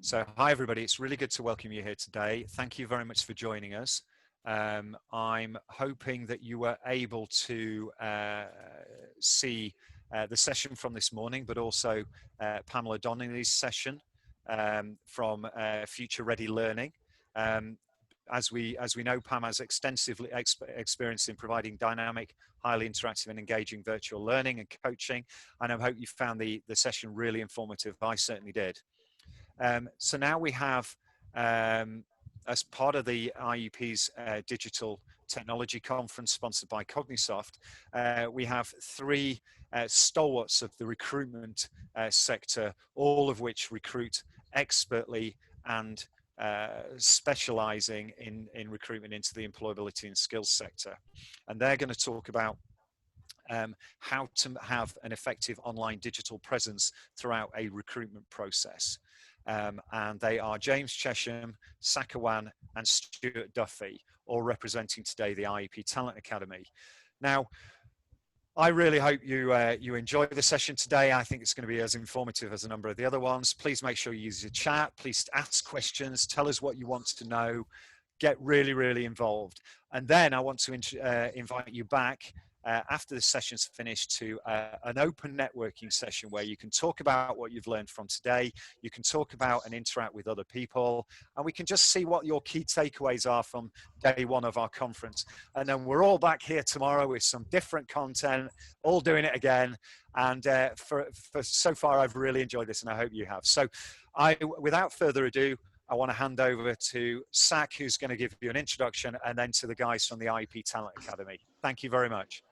So hi everybody, it's really good to welcome you here today. Thank you very much for joining us. I'm hoping that you were able to see the session from this morning, but also Pamela Donnelly's session from Future Ready Learning. As we know, Pam has extensive experience in providing dynamic, highly interactive and engaging virtual learning and coaching, and I hope you found the session really informative. I certainly did. So now we have, as part of the IEP's Digital Technology Conference sponsored by CogniSoft, we have three stalwarts of the recruitment sector, all of which recruit expertly and specializing in recruitment into the employability and skills sector. And they're going to talk about how to have an effective online digital presence throughout a recruitment process. And they are James Chesham, Sakawan and Stuart Duffy, all representing today the IEP Talent Academy. Now, I really hope you enjoy the session today. I think it's going to be as informative as a number of the other ones. Please make sure you use your chat. Please ask questions. Tell us what you want to know. Get really, really involved. And then I want to invite you back after the session's finished to an open networking session where you can talk about what you've learned from today, you can talk about and interact with other people, and we can just see what your key takeaways are from day one of our conference. And then we're all back here tomorrow with some different content, all doing it again. And for so far, I've really enjoyed this, and I hope you have. So without further ado, I want to hand over to Sak, who's going to give you an introduction, and then to the guys from the IEP Talent Academy. Thank you very much.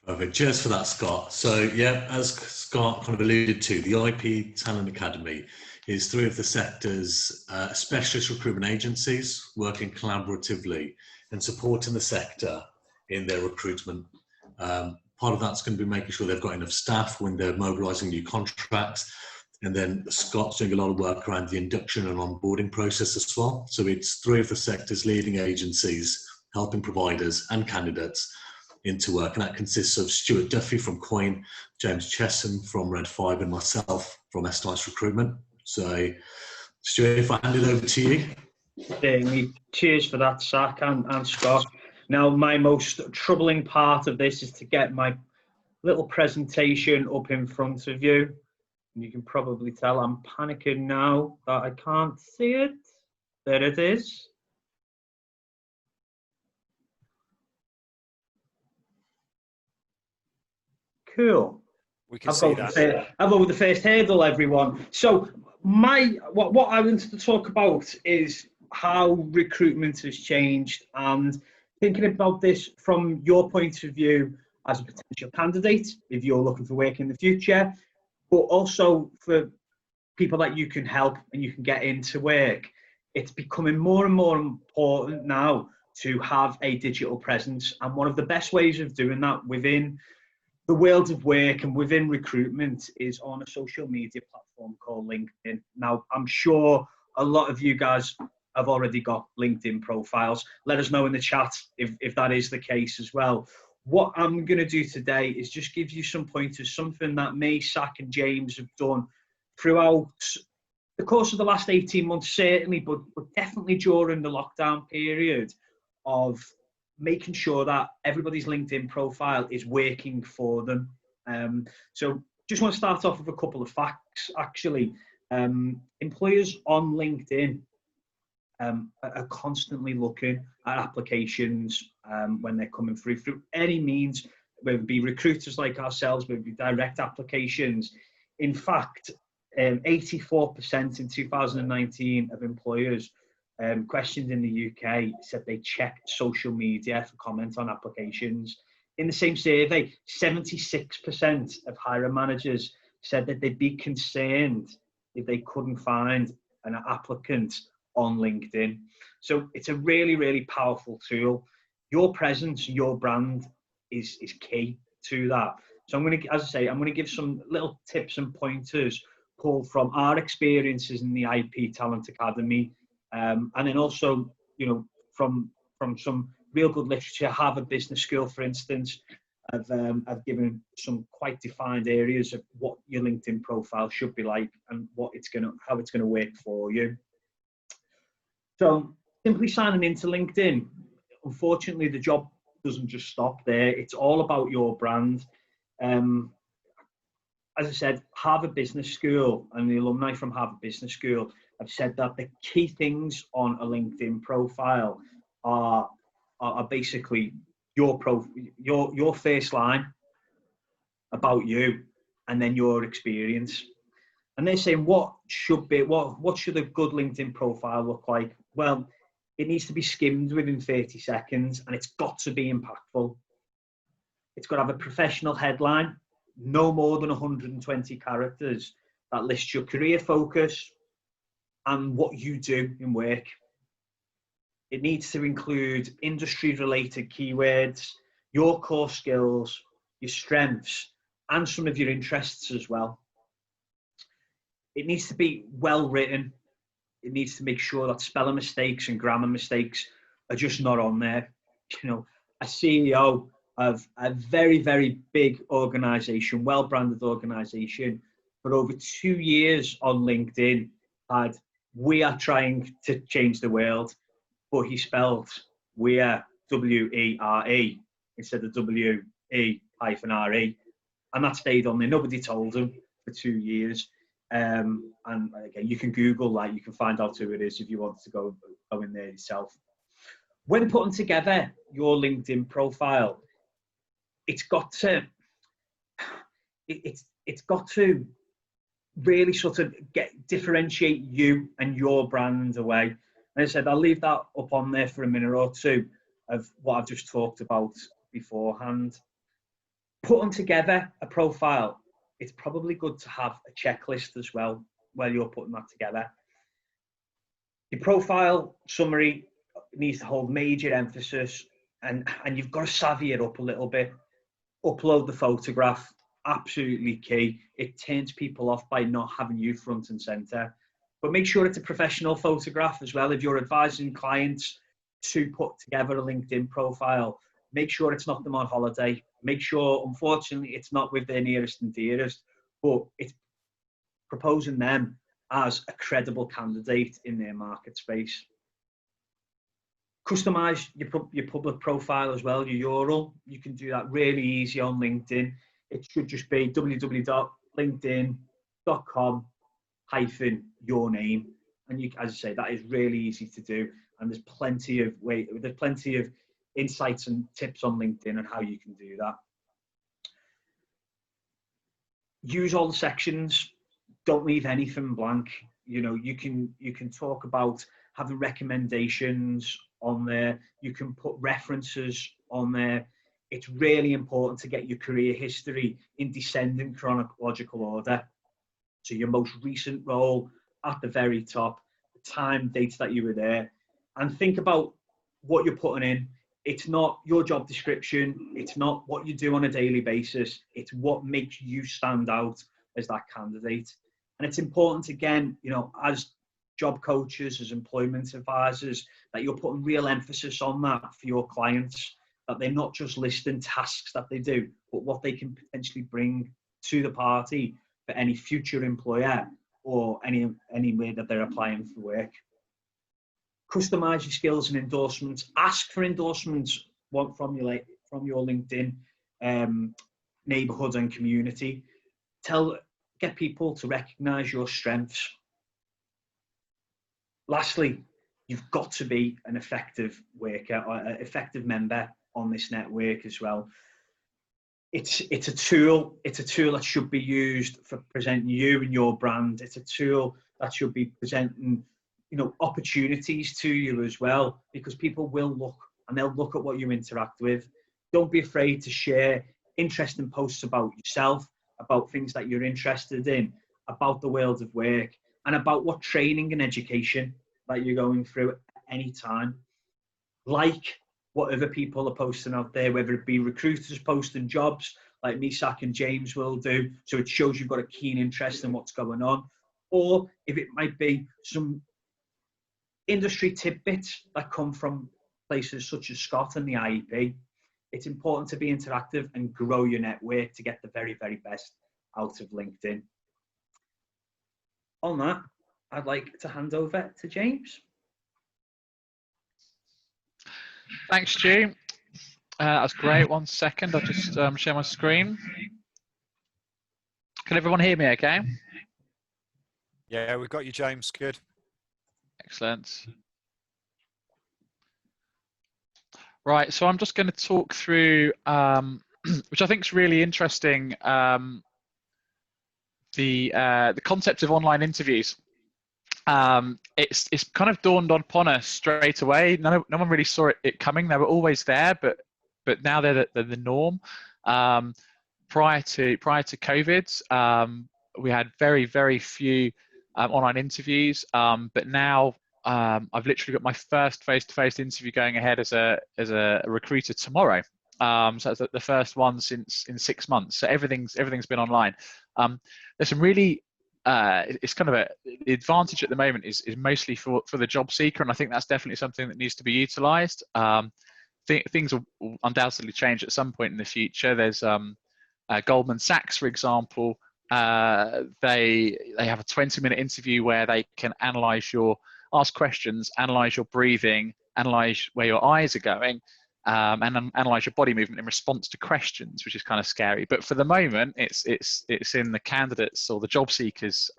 Perfect. Cheers for that, Scott. So yeah, as Scott kind of alluded to, the IEP Talent Academy is three of the sector's specialist recruitment agencies working collaboratively and supporting the sector in their recruitment. Part of that's going to be making sure they've got enough staff when they're mobilising new contracts. And then Scott's doing a lot of work around the induction and onboarding process as well. So it's three of the sector's leading agencies helping providers and candidates into work, and that consists of Stuart Duffy from Coin, James Chesham from Red 5 and myself from SDICE Recruitment. So Stuart, if I hand it over to you. Cheers for that, Sak and Scott. Now, my most troubling part of this is to get my little presentation up in front of you. And you can probably tell I'm panicking now that I can't see it. There it is. Cool. We can see that. I've over the first hurdle, everyone. So what I wanted to talk about is how recruitment has changed, and thinking about this from your point of view as a potential candidate, if you're looking for work in the future, but also for people that you can help and you can get into work. It's becoming more and more important now to have a digital presence, and one of the best ways of doing that within the world of work and within recruitment is on a social media platform called LinkedIn. Now, I'm sure a lot of you guys have already got LinkedIn profiles. Let us know in the chat if that is the case as well. What I'm going to do today is just give you some pointers, something that me, Sak and James have done throughout the course of the last 18 months, certainly, but definitely during the lockdown period, of making sure that everybody's LinkedIn profile is working for them. So just want to start off with a couple of facts, actually. Employers on LinkedIn are constantly looking at applications when they're coming through any means, whether it be recruiters like ourselves, whether it be direct applications. In fact, 84% in 2019 of employers questioned in the UK said they check social media for comment on applications. In the same survey, 76% of hiring managers said that they'd be concerned if they couldn't find an applicant on LinkedIn. So it's a really, really powerful tool. Your presence, your brand is key to that. So I'm going to, as I say, I'm going to give some little tips and pointers pulled from our experiences in the IEP Talent Academy. And then also, you know, from some real good literature, Harvard Business School, for instance, I've given some quite defined areas of what your LinkedIn profile should be like and how it's gonna work for you. So simply signing into LinkedIn, unfortunately, the job doesn't just stop there. It's all about your brand. As I said, Harvard Business School and the alumni from Harvard Business School have said that the key things on a LinkedIn profile are basically your first line about you, and then your experience. And they're saying what should a good LinkedIn profile look like? Well, it needs to be skimmed within 30 seconds, and it's got to be impactful. It's got to have a professional headline, no more than 120 characters, that lists your career focus and what you do in work. It needs to include industry-related keywords, your core skills, your strengths, and some of your interests as well. It needs to be well written. It needs to make sure that spelling mistakes and grammar mistakes are just not on there. You know, a CEO of a very, very big organization, well-branded organization, for over 2 years on LinkedIn had, "We are trying to change the world," but he spelled "we are" W-E-R-E instead of W-E-R-E, and that stayed on there. Nobody told him for 2 years. And again, you can Google that, you can find out who it is if you want to go in there yourself. When putting together your LinkedIn profile, it's got to really sort of differentiate you and your brand away. And as I said, I'll leave that up on there for a minute or two of what I've just talked about beforehand. Putting together a profile, it's probably good to have a checklist as well while you're putting that together. Your profile summary needs to hold major emphasis, and you've got to savvy it up a little bit. Upload the photograph, absolutely key. It turns people off by not having you front and center. But make sure it's a professional photograph as well. If you're advising clients to put together a LinkedIn profile, make sure it's not them on holiday. Make sure, unfortunately, it's not with their nearest and dearest, but it's proposing them as a credible candidate in their market space. Customize your public profile as well, your URL. You can do that really easy on LinkedIn. It should just be www.linkedin.com/your-name. And you, as I say, that is really easy to do. And there's plenty of insights and tips on LinkedIn on how you can do that. Use all the sections. Don't leave anything blank. You know, you can talk about having recommendations on there. You can put references on there. It's really important to get your career history in descending chronological order. So your most recent role at the very top, the time, dates that you were there, and think about what you're putting in. It's not your job description. It's not what you do on a daily basis. It's what makes you stand out as that candidate. And it's important, again, you know, as job coaches, as employment advisors, that you're putting real emphasis on that for your clients, that they're not just listing tasks that they do, but what they can potentially bring to the party for any future employer or anywhere that they're applying for work. Customize your skills and endorsements. Ask for endorsements from your LinkedIn neighborhood and community. Get people to recognize your strengths. Lastly, you've got to be an effective worker or an effective member on this network as well. It's a tool that should be used for presenting you and your brand. It's a tool that should be presenting, you know, opportunities to you as well, because people will look, and they'll look at what you interact with. Don't be afraid to share interesting posts about yourself, about things that you're interested in, about the world of work, and about what training and education that you're going through at any time. Like what other people are posting out there, whether it be recruiters posting jobs like Misak and James will do, so it shows you've got a keen interest in what's going on, or if it might be some industry tidbits that come from places such as Scott and the IEP. it's important to be interactive and grow your network to get the very, very best out of LinkedIn. On that, I'd like to hand over to James. Thanks, Stu. That's great. 1 second, I'll just share my screen. Can everyone hear me okay? Yeah, we've got you, James. Good. Excellent. Right, so I'm just going to talk through, which I think is really interesting, the concept of online interviews. It's kind of dawned upon us straight away. No one really saw it coming. They were always there, but now they're the norm. Prior to COVID, we had very few online interviews, but now I've literally got my first face-to-face interview going ahead as a recruiter tomorrow. So that's the first one in 6 months. So everything's been online. There's some really it's kind of the advantage at the moment is mostly for the job seeker, and I think that's definitely something that needs to be utilised. Things will undoubtedly change at some point in the future. There's Goldman Sachs, for example. They have a 20-minute interview where they can ask questions, analyse your breathing, analyse where your eyes are going, and analyse your body movement in response to questions, which is kind of scary. But for the moment, it's in the candidates or the job seekers'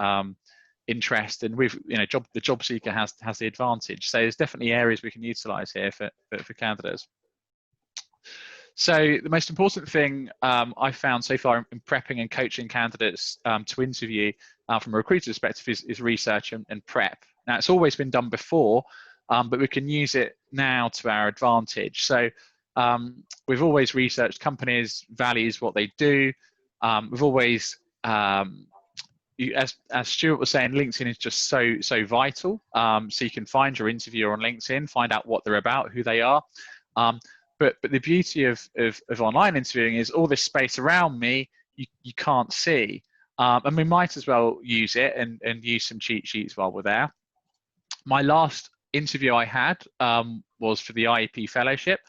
interest, and the job seeker has the advantage. So there's definitely areas we can utilise here for candidates. So the most important thing I've found so far in prepping and coaching candidates to interview from a recruiter perspective is research and prep. Now, it's always been done before, but we can use it now to our advantage. So we've always researched companies' values, what they do. We've always, as Stuart was saying, LinkedIn is just so vital. So you can find your interviewer on LinkedIn, find out what they're about, who they are. But the beauty of online interviewing is all this space around me you can't see, and we might as well use it and use some cheat sheets while we're there. My last interview I had was for the IEP Fellowship,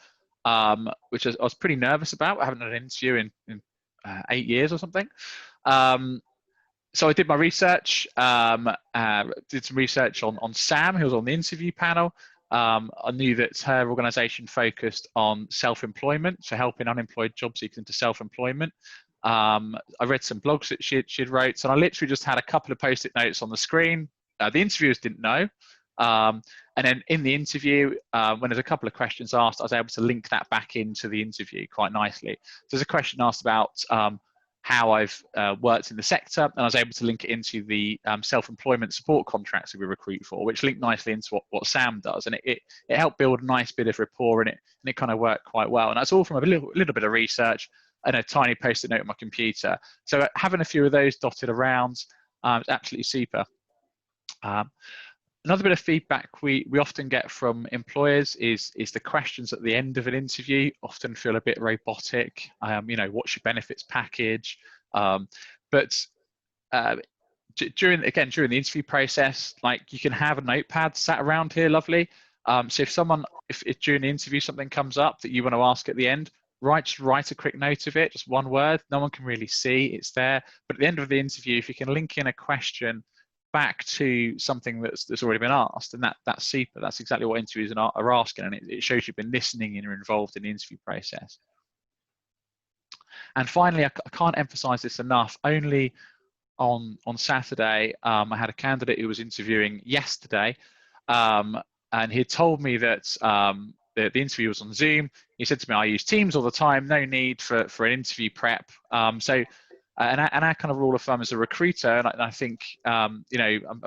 which I was pretty nervous about. I haven't had an interview in 8 years or something. So I did my research, did some research on Sam, who was on the interview panel. I knew that her organisation focused on self-employment, so helping unemployed job seekers into self-employment. I read some blogs that she'd wrote, and I literally just had a couple of post-it notes on the screen. The interviewers didn't know. And then in the interview, when there's a couple of questions asked, I was able to link that back into the interview quite nicely. So there's a question asked about how I've worked in the sector, and I was able to link it into the self-employment support contracts that we recruit for, which linked nicely into what Sam does, and it helped build a nice bit of rapport, and it kind of worked quite well. And that's all from a little bit of research and a tiny post-it note on my computer. So having a few of those dotted around is absolutely super. Another bit of feedback we often get from employers is the questions at the end of an interview often feel a bit robotic. What's your benefits package? But during the interview process, like, you can have a notepad sat around here, lovely. So if during the interview something comes up that you want to ask at the end, just write a quick note of it, just one word. No one can really see it's there. But at the end of the interview, if you can link in a question back to something that's already been asked, and that's super. That's exactly what interviews are asking, and it shows you've been listening and you're involved in the interview process. And finally, I can't emphasize this enough, only on Saturday, I had a candidate who was interviewing yesterday, and he told me that the interview was on Zoom. He said to me, I use Teams all the time, no need for an interview prep. And our kind of rule of thumb as a recruiter, and I think, I'm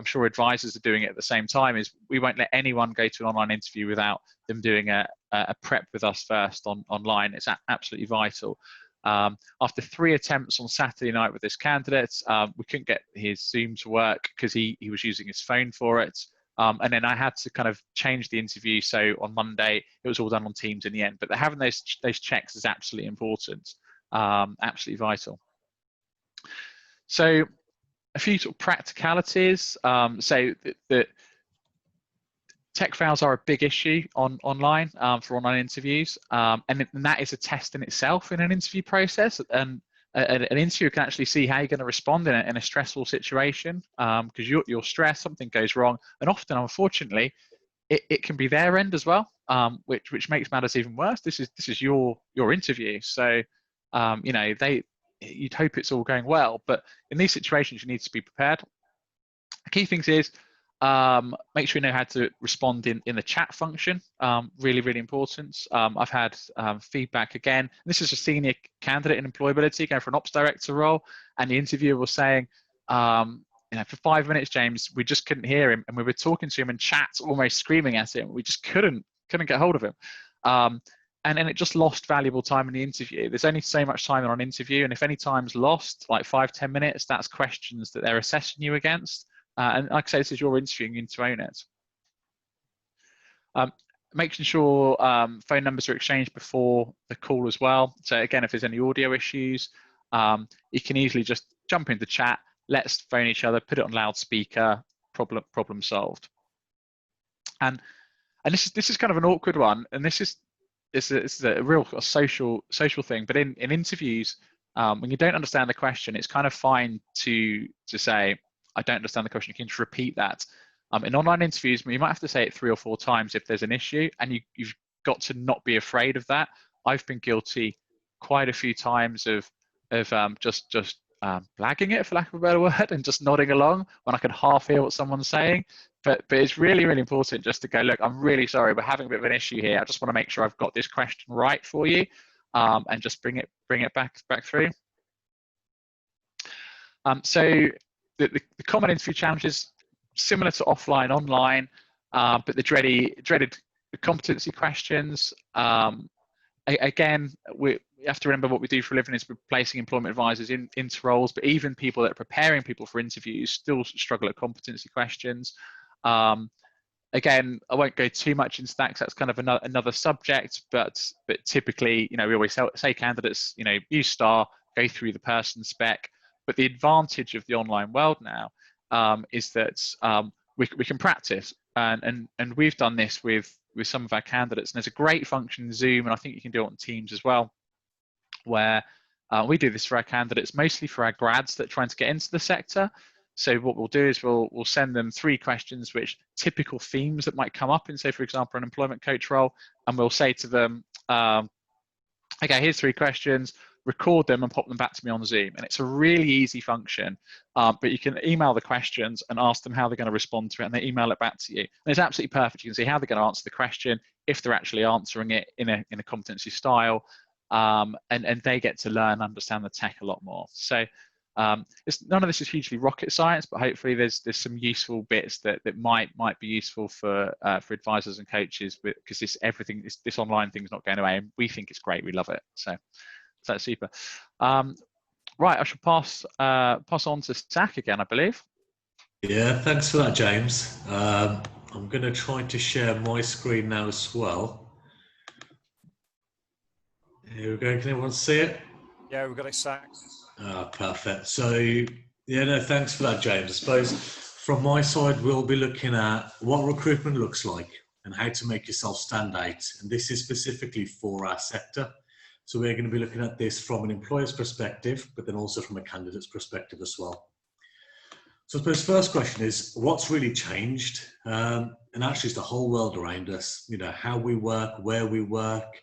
sure advisors are doing it at the same time, is we won't let anyone go to an online interview without them doing a prep with us first online. It's absolutely vital. After 3 attempts on Saturday night with this candidate, we couldn't get his Zoom to work because he was using his phone for it. And then I had to kind of change the interview. So on Monday, it was all done on Teams in the end. But having those checks is absolutely important, absolutely vital. So a few sort of practicalities. So that tech fails are a big issue online for online interviews, and that is a test in itself in an interview process. And an interviewer can actually see how you're going to respond in a stressful situation, because you're stressed, something goes wrong, and often, unfortunately, it can be their end as well, which makes matters even worse. This is your interview, so you know, you'd hope it's all going well, but in these situations you need to be prepared. The key things is make sure you know how to respond in the chat function. Really, really important. I've had feedback again. This is a senior candidate in employability going for an ops director role, and the interviewer was saying, you know, for 5 minutes, James, we just couldn't hear him, and we were talking to him in chat, almost screaming at him. We just couldn't get hold of him. And then it just lost valuable time in the interview. There's only so much time on an interview, and if any time's lost, like 5-10 minutes, that's questions that they're assessing you against. And like I say, this is your interview, and you need to own it. Making sure phone numbers are exchanged before the call as well. So again, if there's any audio issues, you can easily just jump into chat, let's phone each other, put it on loudspeaker, problem solved. And this is kind of an awkward one, and this is a real social thing. But in interviews, when you don't understand the question, it's kind of fine to say, I don't understand the question. You can just repeat that. In online interviews, you might have to say it 3 or 4 times if there's an issue, and you've got to not be afraid of that. I've been guilty quite a few times of just blagging it, for lack of a better word, and just nodding along when I can half hear what someone's saying. But it's really, really important just to go, look, I'm really sorry, we're having a bit of an issue here. I just want to make sure I've got this question right for you, and just bring it back through. So the common interview challenges, similar to offline, online, but the dreaded competency questions. Again, we have to remember what we do for a living is we're placing employment advisors into roles, but even people that are preparing people for interviews still struggle at competency questions. Again, I won't go too much into that because that's kind of another subject, but typically, you know, we always say candidates, you know, use STAR, go through the person spec. But the advantage of the online world now is that we can practice, and we've done this with some of our candidates. And there's a great function in Zoom, and I think you can do it on Teams as well, where we do this for our candidates, mostly for our grads that are trying to get into the sector. So what we'll do is we'll send them 3 questions, which typical themes that might come up in, say, for example, an employment coach role, and we'll say to them, okay, here's 3 questions. Record them and pop them back to me on Zoom. And it's a really easy function, but you can email the questions and ask them how they're going to respond to it, and they email it back to you. And it's absolutely perfect. You can see how they're going to answer the question, if they're actually answering it in a competency style, and they get to learn, understand the tech a lot more. So none of this is hugely rocket science, but hopefully there's some useful bits that might be useful for advisors and coaches, because this online thing is not going away, and we think it's great. We love it. So that's super. Right, I should pass on to Zach again, I believe. Yeah, thanks for that, James. I'm going to try to share my screen now as well. Here we go. Can everyone see it? Yeah, we've got it, Zach. Perfect. So, yeah, no, thanks for that, James. I suppose from my side, we'll be looking at what recruitment looks like and how to make yourself stand out. And this is specifically for our sector. So we're going to be looking at this from an employer's perspective, but then also from a candidate's perspective as well. So I suppose the first question is, what's really changed? And actually it's the whole world around us, you know, how we work, where we work,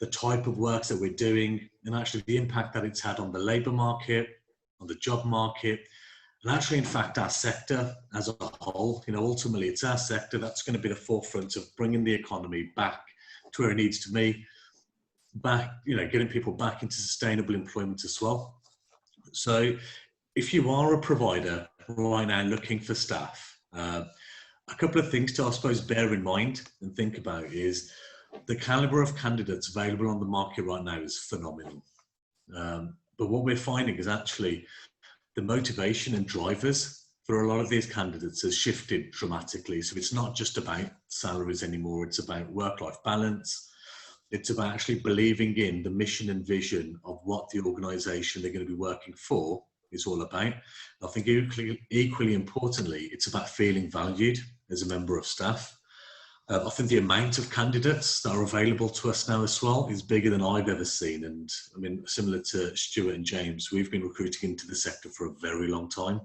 the type of work that we're doing, and actually the impact that it's had on the labour market, on the job market, and actually, in fact, our sector as a whole. You know, ultimately it's our sector that's going to be the forefront of bringing the economy back to where it needs to be, back, you know, getting people back into sustainable employment as well. So if you are a provider right now looking for staff, a couple of things to, I suppose, bear in mind and think about is the caliber of candidates available on the market right now is phenomenal. But what we're finding is actually the motivation and drivers for a lot of these candidates has shifted dramatically. So it's not just about salaries anymore. It's about work-life balance. It's about actually believing in the mission and vision of what the organisation they're going to be working for is all about. I think equally importantly, it's about feeling valued as a member of staff. I think the amount of candidates that are available to us now as well is bigger than I've ever seen. And I mean, similar to Stuart and James, we've been recruiting into the sector for a very long time.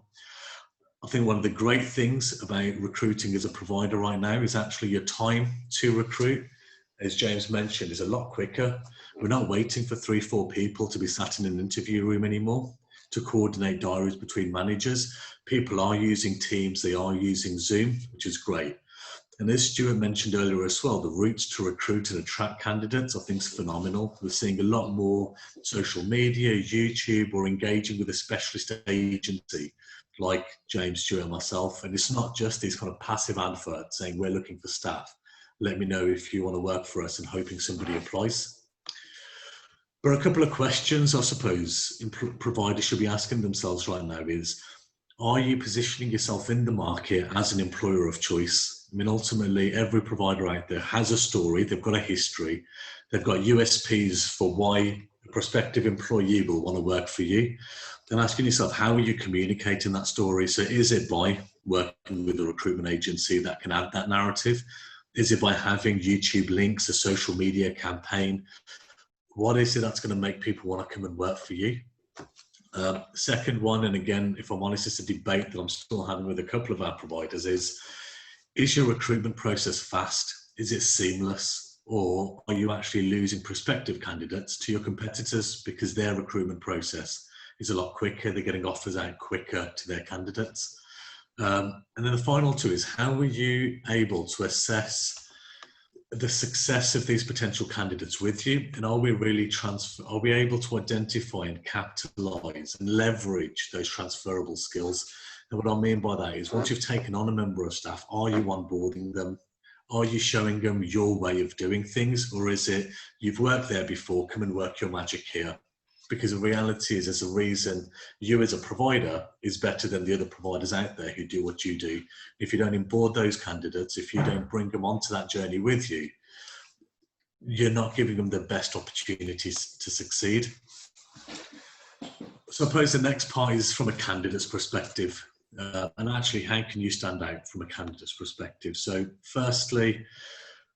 I think one of the great things about recruiting as a provider right now is actually your time to recruit, as James mentioned, is a lot quicker. We're not waiting for 3-4 people to be sat in an interview room anymore to coordinate diaries between managers. People are using Teams, they are using Zoom, which is great. And as Stuart mentioned earlier as well, the routes to recruit and attract candidates I think is phenomenal. We're seeing a lot more social media, YouTube, or engaging with a specialist agency like James, Stuart, and myself. And it's not just these kind of passive adverts saying we're looking for staff. Let me know if you want to work for us, and hoping somebody applies. But a couple of questions I suppose providers should be asking themselves right now is, are you positioning yourself in the market as an employer of choice? I mean, ultimately, every provider out there has a story, they've got a history, they've got USPs for why a prospective employee will want to work for you. Then asking yourself, how are you communicating that story? So is it by working with a recruitment agency that can add that narrative? Is it by having YouTube links, a social media campaign? What is it that's going to make people want to come and work for you? Second one, and again, if I'm honest, it's a debate that I'm still having with a couple of our providers, is your recruitment process fast? Is it seamless? Or are you actually losing prospective candidates to your competitors because their recruitment process is a lot quicker, they're getting offers out quicker to their candidates? And then the final two is, how are you able to assess the success of these potential candidates with you, and are we able to identify and capitalize and leverage those transferable skills? And what I mean by that is, once you've taken on a member of staff, are you onboarding them? Are you showing them your way of doing things? Or is it, you've worked there before, come and work your magic here? Because the reality is, there's a reason you as a provider is better than the other providers out there who do what you do. If you don't onboard those candidates, if you don't bring them onto that journey with you, you're not giving them the best opportunities to succeed. So I suppose the next part is from a candidate's perspective. And actually, how can you stand out from a candidate's perspective? So firstly,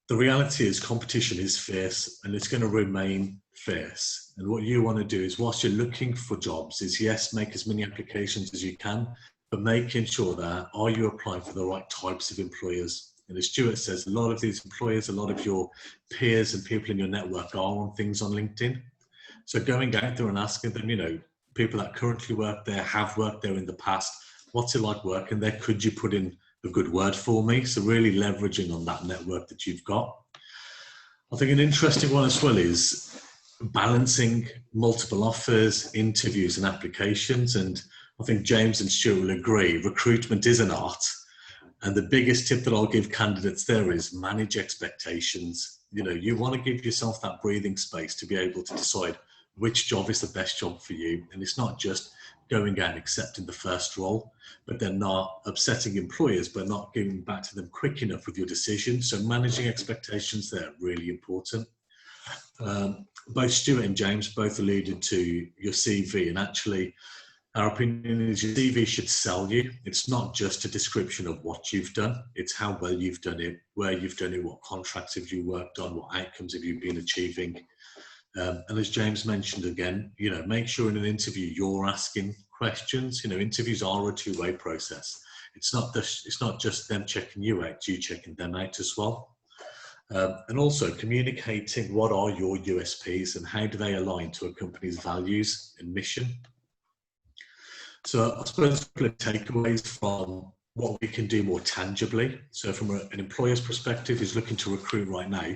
the reality is competition is fierce, and it's going to remain fierce. And what you want to do is, whilst you're looking for jobs, is yes, make as many applications as you can, but making sure that, are you applying for the right types of employers? And as Stuart says, a lot of these employers, a lot of your peers and people in your network are on things on LinkedIn. So going out there and asking them, you know, people that currently work there, have worked there in the past, what's it like working there? Could you put in a good word for me? So really leveraging on that network that you've got. I think an interesting one as well is balancing multiple offers, interviews and applications. And I think James and Stuart will agree, recruitment is an art. And the biggest tip that I'll give candidates there is manage expectations. You know, you want to give yourself that breathing space to be able to decide which job is the best job for you. And it's not just going out and accepting the first role, but then not upsetting employers, but not giving back to them quick enough with your decision. So managing expectations there, really important. Both Stuart and James both alluded to your CV, and actually our opinion is your CV should sell you. It's not just a description of what you've done, it's how well you've done it, where you've done it, what contracts have you worked on, what outcomes have you been achieving. And as James mentioned again, you know, make sure in an interview you're asking questions. You know, interviews are a two-way process. It's not just them checking you out, you checking them out as well. And also communicating what are your USPs and how do they align to a company's values and mission. So I suppose a couple of takeaways from what we can do more tangibly. So from an employer's perspective who's looking to recruit right now,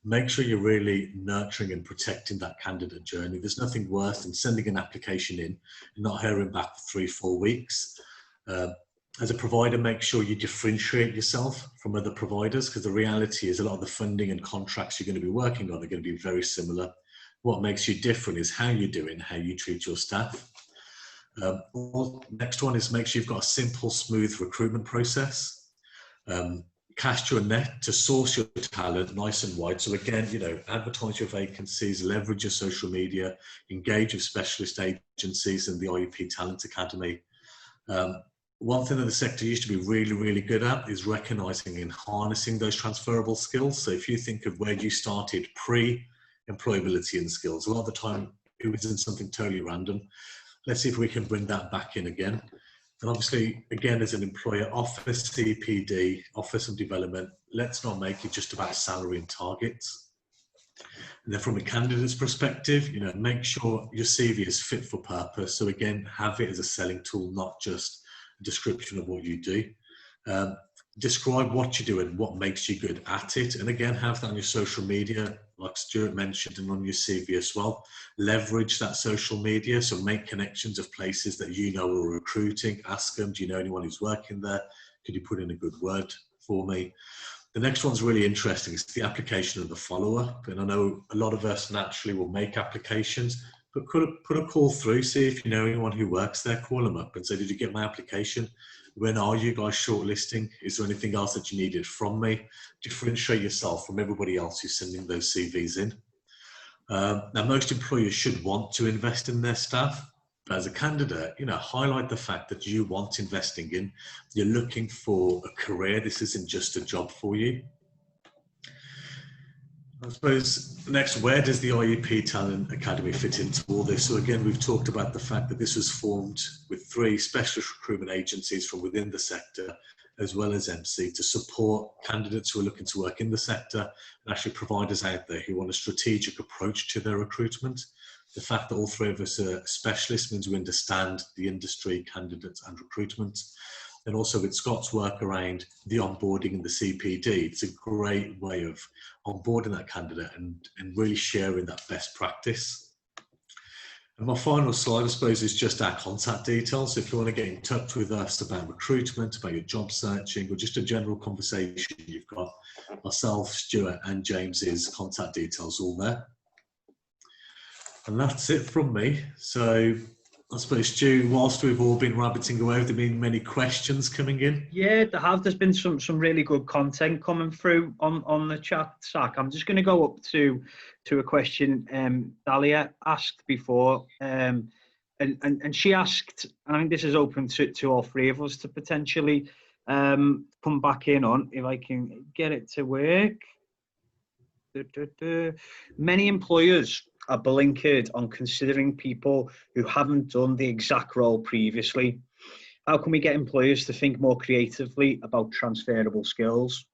make sure you're really nurturing and protecting that candidate journey. There's nothing worse than sending an application in and not hearing back for 3-4 weeks. As a provider, make sure you differentiate yourself from other providers, because the reality is a lot of the funding and contracts you're going to be working on are going to be very similar. What makes you different is how you do it and how you treat your staff. Next one is make sure you've got a simple, smooth recruitment process. Cast your net to source your talent nice and wide. So again, you know, advertise your vacancies, leverage your social media, engage with specialist agencies and the IEP Talent Academy. one thing that the sector used to be really, really good at is recognizing and harnessing those transferable skills. So if you think of where you started pre-employability and skills, a lot of the time it was in something totally random. Let's see if we can bring that back in again. And obviously, again, as an employer, offer CPD, offer some development. Let's not make it just about salary and targets. And then from a candidate's perspective, you know, make sure your CV is fit for purpose. So again, have it as a selling tool, not just a description of what you do. Describe what you do and what makes you good at it. And again, have that on your social media, like Stuart mentioned, and on your CV as well. Leverage that social media. So make connections of places that you know are recruiting. Ask them, do you know anyone who's working there? Could you put in a good word for me? The next one's really interesting. It's the application of the follow-up. And I know a lot of us naturally will make applications, but put a call through, see if you know anyone who works there, call them up and say, did you get my application? When are you guys shortlisting? Is there anything else that you needed from me? Differentiate yourself from everybody else who's sending those CVs in. Now, most employers should want to invest in their staff. But as a candidate, you know, highlight the fact that you want investing in. You're looking for a career. This isn't just a job for you. I suppose next, where does the IEP Talent Academy fit into all this? So again, we've talked about the fact that this was formed with 3 specialist recruitment agencies from within the sector, as well as MC, to support candidates who are looking to work in the sector and actually providers out there who want a strategic approach to their recruitment. The fact that all 3 of us are specialists means we understand the industry, candidates and recruitment. And also with Scott's work around the onboarding and the CPD, it's a great way of onboarding that candidate and really sharing that best practice. And my final slide, I suppose, is just our contact details. If you want to get in touch with us about recruitment, about your job searching, or just a general conversation, you've got myself, Stuart and James's contact details all there. And that's it from me. So I suppose, Stu, whilst we've all been rabbiting away, have there been many questions coming in? Yeah, there have. There's been some really good content coming through on the chat, Zach. I'm just going to go up to a question Dahlia asked before. And she asked, and I think this is open to all 3 of us to potentially come back in on, if I can get it to work. Many employers are blinkered on considering people who haven't done the exact role previously. How can we get employers to think more creatively about transferable skills?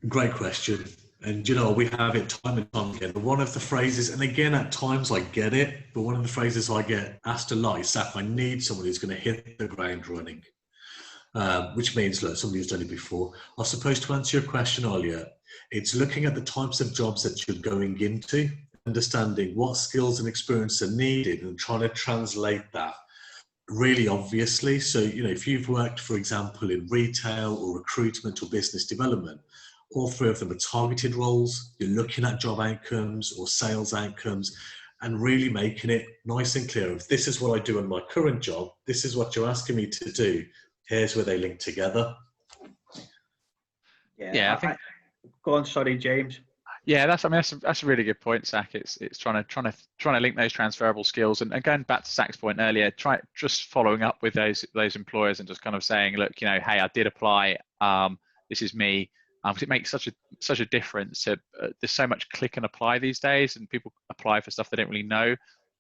Great question. And, you know, we have it time and time again. But one of the phrases, and again, at times I get it, but one of the phrases I get asked a lot is, Zach, I need someone who's going to hit the ground running. Which means, look, somebody who's done it before. I suppose to answer your question earlier, it's looking at the types of jobs that you're going into, understanding what skills and experience are needed and trying to translate that really obviously. So, you know, if you've worked, for example, in retail or recruitment or business development, all 3 of them are targeted roles. You're looking at job outcomes or sales outcomes and really making it nice and clear of, this is what I do in my current job. This is what you're asking me to do. Here's where they link together. Yeah, I think. Go on, sorry, James. Yeah, that's a really good point, Zach. It's trying to link those transferable skills, and going back to Zach's point earlier, just following up with those employers and just kind of saying, look, you know, hey, I did apply. This is me. Because it makes such a difference. There's so much click and apply these days, and people apply for stuff they don't really know.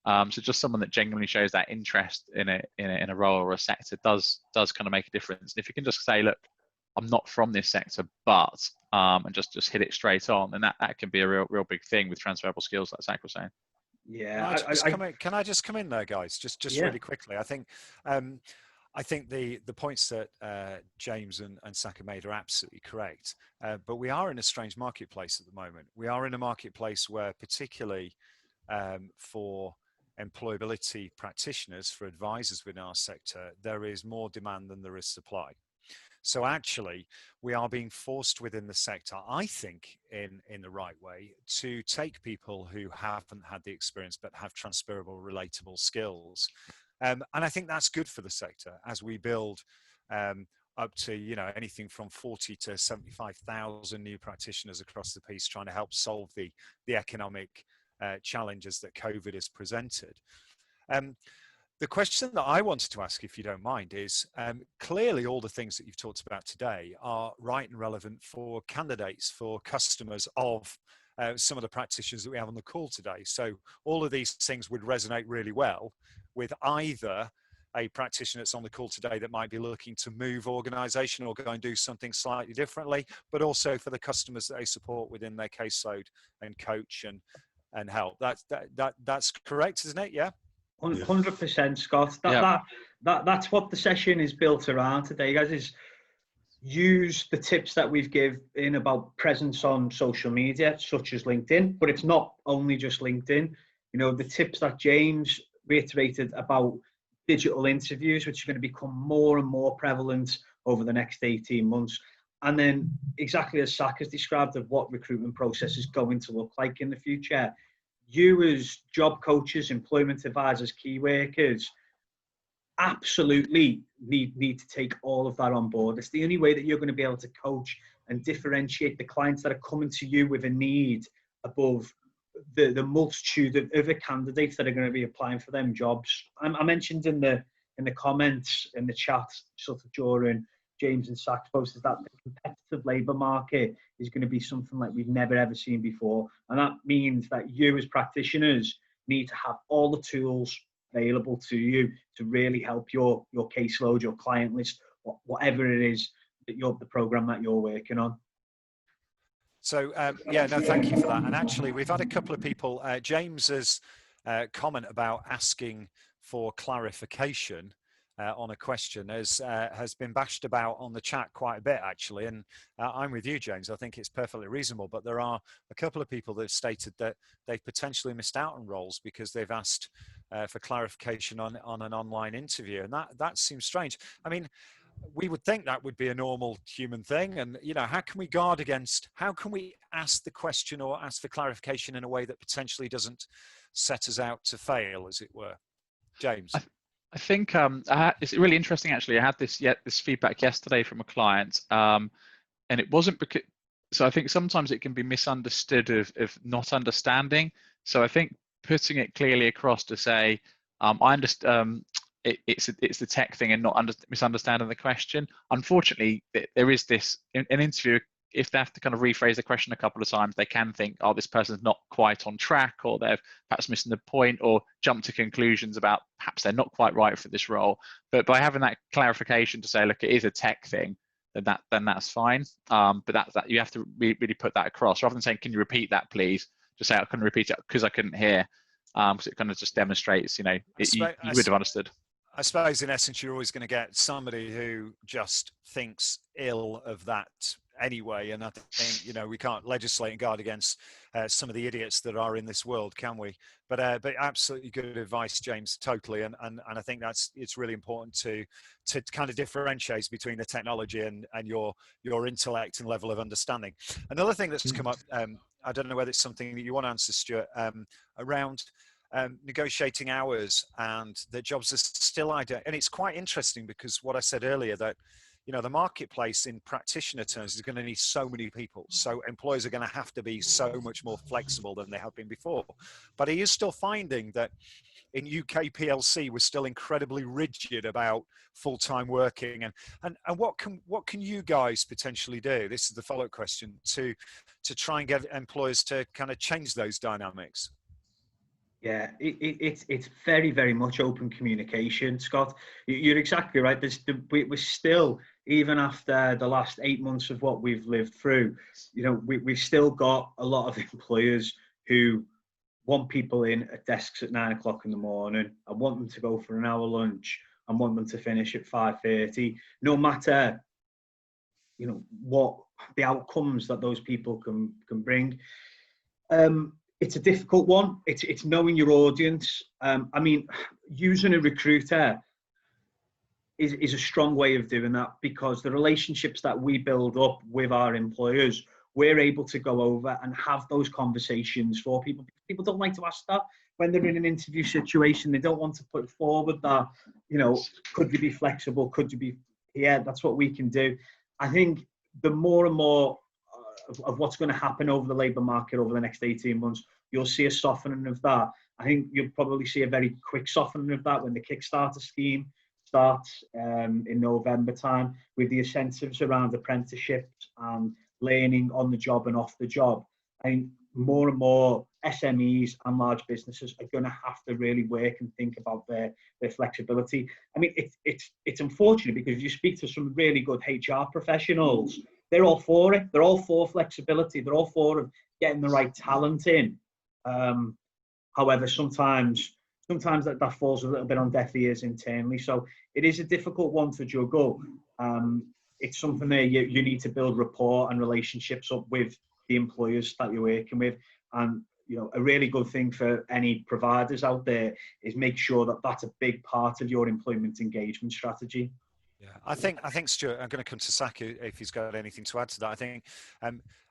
So just someone that genuinely shows that interest in a role or a sector does kind of make a difference. And if you can just say, look, I'm not from this sector, but and just hit it straight on, and that can be a real big thing with transferable skills, like Zach was saying. Yeah, can I just come in there, guys? Just yeah. Really quickly. I think the points that James and Saka made are absolutely correct. But we are in a strange marketplace at the moment. We are in a marketplace where, particularly for employability practitioners, for advisors within our sector, there is more demand than there is supply. So actually, we are being forced within the sector, I think, in the right way, to take people who haven't had the experience but have transferable, relatable skills. And I think that's good for the sector as we build up to, you know, anything from 40 to 75,000 new practitioners across the piece, trying to help solve the economic challenges that COVID has presented. The question that I wanted to ask, if you don't mind, is clearly all the things that you've talked about today are right and relevant for candidates, for customers of some of the practitioners that we have on the call today. So all of these things would resonate really well with either a practitioner that's on the call today that might be looking to move organization or go and do something slightly differently, but also for the customers that they support within their caseload and coach and help. That's correct, isn't it? Yeah. 100%, Scott. That's what the session is built around today, guys. Is use the tips that we've given about presence on social media, such as LinkedIn, but it's not only just LinkedIn. You know, the tips that James reiterated about digital interviews, which are going to become more and more prevalent over the next 18 months. And then exactly as Zach has described of what recruitment process is going to look like in the future. You as job coaches, employment advisors, key workers, absolutely need to take all of that on board. It's the only way that you're going to be able to coach and differentiate the clients that are coming to you with a need above the multitude of other candidates that are going to be applying for them jobs. I mentioned in the comments in the chat sort of during James and Zach's post is that the competitive labour market is going to be something like we've never ever seen before, and that means that you as practitioners need to have all the tools available to you to really help your caseload, your client list, whatever it is that the program that you're working on. So yeah, no, thank you for that. And actually, we've had a couple of people. James's comment about asking for clarification on a question has been bashed about on the chat quite a bit, actually. And I'm with you, James. I think it's perfectly reasonable. But there are a couple of people that have stated that they've potentially missed out on roles because they've asked for clarification on an online interview, and that seems strange. I mean, we would think that would be a normal human thing. And, you know, how can we ask the question or ask for clarification in a way that potentially doesn't set us out to fail, as it were? James? I think it's really interesting, actually. I had this feedback yesterday from a client, and it wasn't because, so I think sometimes it can be misunderstood of not understanding. So I think putting it clearly across to say, I understand, it's the tech thing and not misunderstanding the question. Unfortunately, there is this, in an interview, if they have to kind of rephrase the question a couple of times, they can think, oh, this person's not quite on track, or they're perhaps missing the point, or jump to conclusions about perhaps they're not quite right for this role. But by having that clarification to say, look, it is a tech thing, then that's fine. But that you have to really put that across, rather than saying, can you repeat that, please? Just say, I couldn't repeat it because I couldn't hear. Because it kind of just demonstrates, you would have understood. I suppose in essence, you're always going to get somebody who just thinks ill of that anyway. And I think, we can't legislate and guard against some of the idiots that are in this world, can we? But absolutely good advice, James, totally. And I think it's really important to kind of differentiate between the technology and your intellect and level of understanding. Another thing that's come up, I don't know whether it's something that you want to answer, Stuart, around negotiating hours, and the jobs are still ideal. And it's quite interesting because what I said earlier, that the marketplace in practitioner terms is going to need so many people, so employers are going to have to be so much more flexible than they have been before. But he is still finding that in UK PLC we're still incredibly rigid about full-time working, and what can you guys potentially do, this is the follow-up question, to try and get employers to kind of change those dynamics? Yeah, it's very, very much open communication, Scott. You're exactly right. We're still, even after the last 8 months of what we've lived through, we've still got a lot of employers who want people in at desks at 9 o'clock in the morning. I want them to go for an hour lunch. I want them to finish at 5:30. No matter, what the outcomes that those people can bring. It's a difficult one. It's knowing your audience. Using a recruiter is a strong way of doing that, because the relationships that we build up with our employers, we're able to go over and have those conversations for people. People don't like to ask that when they're in an interview situation. They don't want to put forward that, could you be flexible? Could you be, yeah, that's what we can do. I think the more and more of what's going to happen over the labour market over the next 18 months, you'll see a softening of that. I think you'll probably see a very quick softening of that when the Kickstarter scheme starts in November time, with the incentives around apprenticeships and learning on the job and off the job. I think more and more SMEs and large businesses are going to have to really work and think about their flexibility. I mean, it's unfortunate, because you speak to some really good HR professionals, they're all for it. They're all for flexibility. They're all for getting the right talent in. However, sometimes that falls a little bit on deaf ears internally. So it is a difficult one to juggle. It's something that you need to build rapport and relationships up with the employers that you're working with. And, you know, a really good thing for any providers out there is make sure that that's a big part of your employment engagement strategy. Yeah, I think Stuart, I'm going to come to Saka if he's got anything to add to that. I think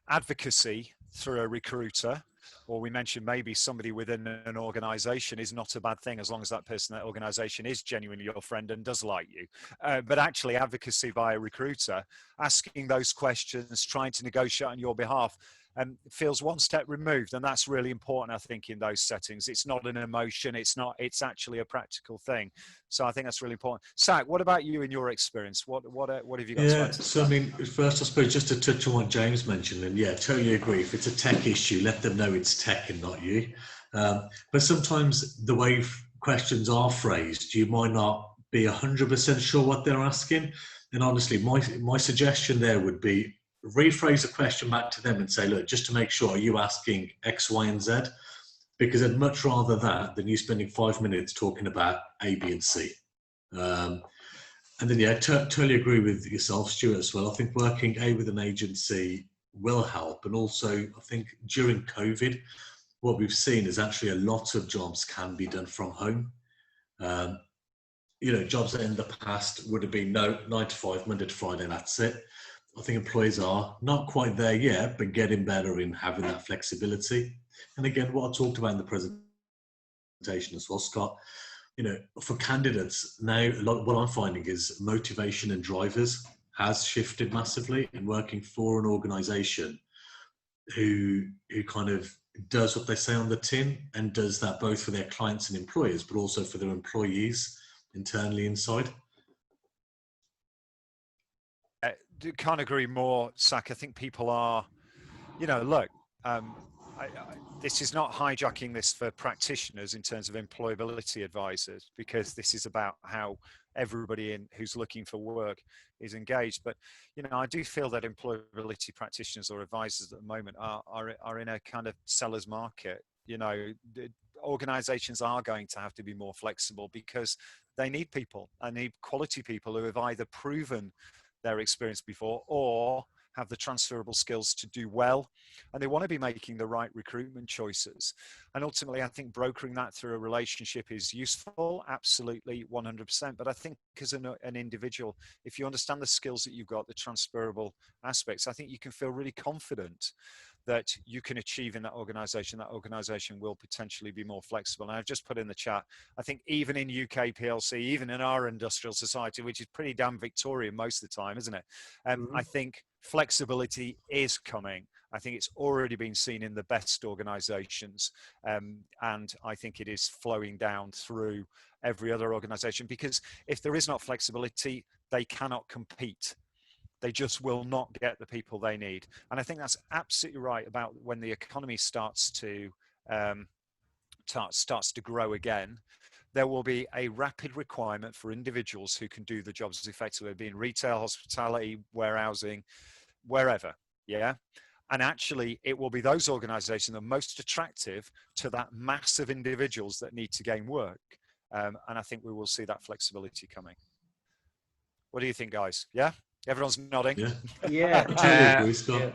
advocacy through a recruiter, or we mentioned maybe somebody within an organization, is not a bad thing, as long as that person, that organization, is genuinely your friend and does like you. But actually advocacy by a recruiter, asking those questions, trying to negotiate on your behalf, feels one step removed, and that's really important, I think, in those settings. It's not an emotion, it's actually a practical thing. So I think that's really important. Sak, what about you in your experience? What have you got to add to that? So I mean, first I suppose just to touch on what James mentioned, and yeah, totally agree. If it's a tech issue, let them know it's tech and not you. But sometimes the way questions are phrased, you might not be 100% sure what they're asking. And honestly, my suggestion there would be, rephrase the question back to them and say, look, just to make sure, are you asking X, Y, and Z? Because I'd much rather that than you spending 5 minutes talking about A, B, and C. And then, yeah, totally agree with yourself, Stuart, as well. I think working with an agency will help. And also, I think during COVID, what we've seen is actually a lot of jobs can be done from home. You know, jobs that in the past would have been 9 to 5, Monday to Friday, that's it. I think employees are not quite there yet, but getting better in having that flexibility. And again, what I talked about in the presentation as well, Scott, you know, for candidates now, what I'm finding is motivation and drivers has shifted massively, and working for an organization who kind of does what they say on the tin, and does that both for their clients and employers, but also for their employees internally inside. Can't agree more, Sak. I think people are, you know, look, this is not hijacking this for practitioners in terms of employability advisors, because this is about how everybody who's looking for work is engaged. But, you know, I do feel that employability practitioners or advisors at the moment are in a kind of seller's market. You know, organizations are going to have to be more flexible, because they need people. They need quality people who have either proven their experience before, or have the transferable skills to do well, and they want to be making the right recruitment choices. And ultimately, I think brokering that through a relationship is useful, absolutely 100%. But I think as an individual, if you understand the skills that you've got, the transferable aspects, I think you can feel really confident that you can achieve in that organization will potentially be more flexible. And I've just put in the chat, I think even in UK PLC, even in our industrial society, which is pretty damn Victorian most of the time, isn't it? I think flexibility is coming. I think it's already been seen in the best organizations. And I think it is flowing down through every other organization, because if there is not flexibility, they cannot compete. They just will not get the people they need. And I think that's absolutely right about when the economy starts to grow again. There will be a rapid requirement for individuals who can do the jobs effectively, be in retail, hospitality, warehousing, wherever. Yeah. And actually, it will be those organizations that are most attractive to that mass of individuals that need to gain work. And I think we will see that flexibility coming. What do you think, guys? Yeah? Everyone's nodding. Yeah. Totally agree, Scott. Yeah.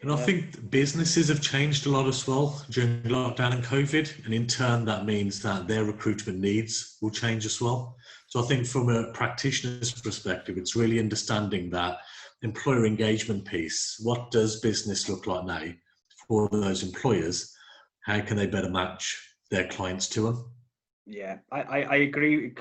And I think businesses have changed a lot as well during lockdown and COVID, and in turn that means that their recruitment needs will change as well. So I think from a practitioner's perspective, it's really understanding that employer engagement piece. What does business look like now for those employers? How can they better match their clients to them? Yeah, I agree.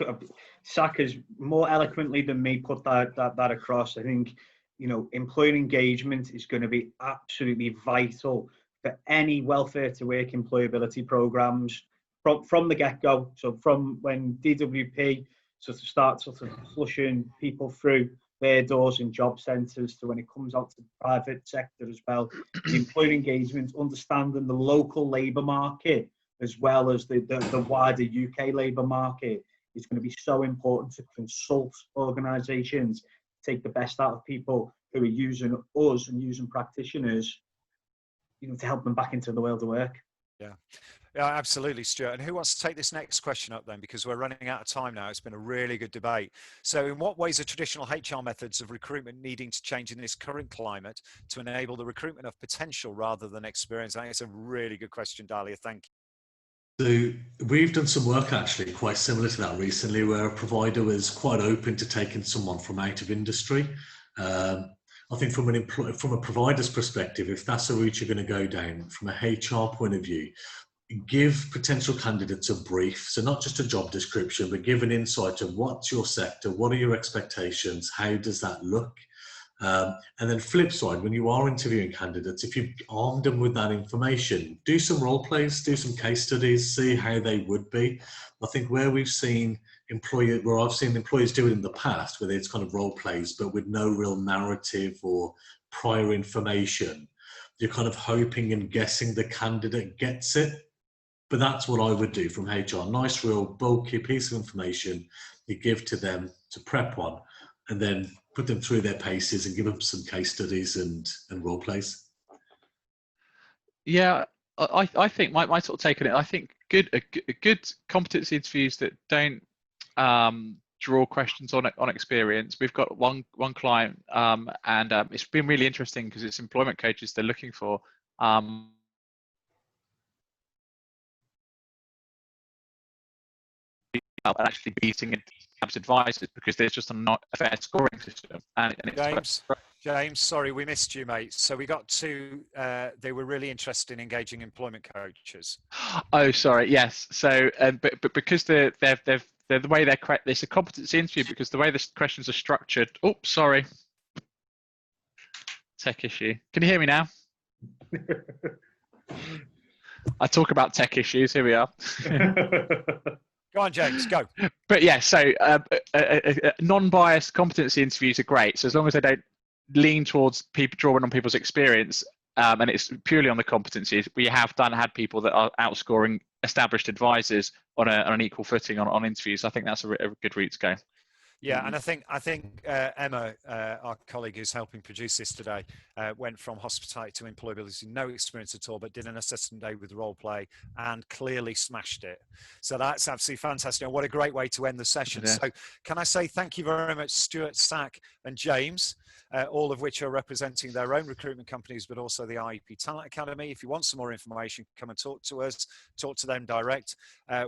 Sak has more eloquently than me put that across. I think, you know, employer engagement is going to be absolutely vital for any welfare to work employability programs from the get-go. So from when DWP start flushing people through their doors in job centres to when it comes out to the private sector as well, the employer engagement, understanding the local labour market as well as the wider UK labour market is going to be so important to consult organisations, take the best out of people who are using us and using practitioners, to help them back into the world of work. Yeah, absolutely, Stuart. And who wants to take this next question up then? Because we're running out of time now. It's been a really good debate. So in what ways are traditional HR methods of recruitment needing to change in this current climate to enable the recruitment of potential rather than experience? I think it's a really good question, Dahlia. Thank you. So we've done some work actually quite similar to that recently, where a provider was quite open to taking someone from out of industry. I think from a provider's perspective, if that's a route you're going to go down, from a HR point of view, give potential candidates a brief. So not just a job description, but give an insight of what's your sector, what are your expectations, how does that look? And then flip side, when you are interviewing candidates, if you've armed them with that information, do some role plays, do some case studies, see how they would be. I think where I've seen employers do it in the past, where it's kind of role plays, but with no real narrative or prior information, you're kind of hoping and guessing the candidate gets it. But that's what I would do from HR. Nice, real bulky piece of information you give to them to prep one, and then put them through their paces and give them some case studies and role plays. Yeah, I think my sort of take on it, I think good competency interviews that don't draw questions on experience. We've got one client, and it's been really interesting because it's employment coaches they're looking for. And actually beating advisors because there's just not a fair scoring system. And James, sorry, we missed you, mate. So we got to, they were really interested in engaging employment coaches. Oh, sorry, yes. So, but because they're the way they're correct, it's a competency interview because the way the questions are structured. Oh, sorry. Tech issue. Can you hear me now? I talk about tech issues. Here we are. Go on, James, go. But yeah, so non-biased competency interviews are great. So as long as they don't lean towards people drawing on people's experience, and it's purely on the competencies, we have had people that are outscoring established advisors on an equal footing on interviews. I think that's a good route to go. Yeah, and I think Emma, our colleague who's helping produce this today, went from hospitality to employability, no experience at all, but did an assessment day with role play and clearly smashed it. So that's absolutely fantastic. And what a great way to end the session. Yeah. So can I say thank you very much, Stuart, Sack and James, all of which are representing their own recruitment companies, but also the IEP Talent Academy. If you want some more information, come and talk to us, talk to them direct.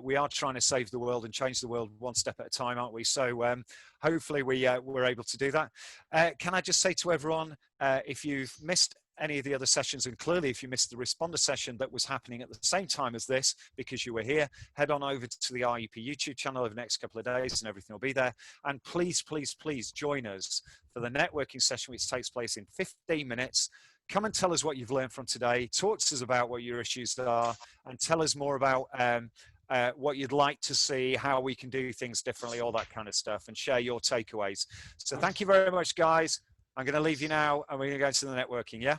We are trying to save the world and change the world one step at a time, aren't we? So hopefully we're able to do that. Can I just say to everyone, if you've missed any of the other sessions, and clearly if you missed the responder session that was happening at the same time as this because you were here, head on over to the IEP YouTube channel over the next couple of days and everything will be there. And please, please, please join us for the networking session which takes place in 15 minutes. Come and tell us what you've learned from today. Talk to us about what your issues are and tell us more about what you'd like to see, how we can do things differently, all that kind of stuff, and share your takeaways. So thank you very much, guys. I'm going to leave you now and we're going to go into the networking, yeah?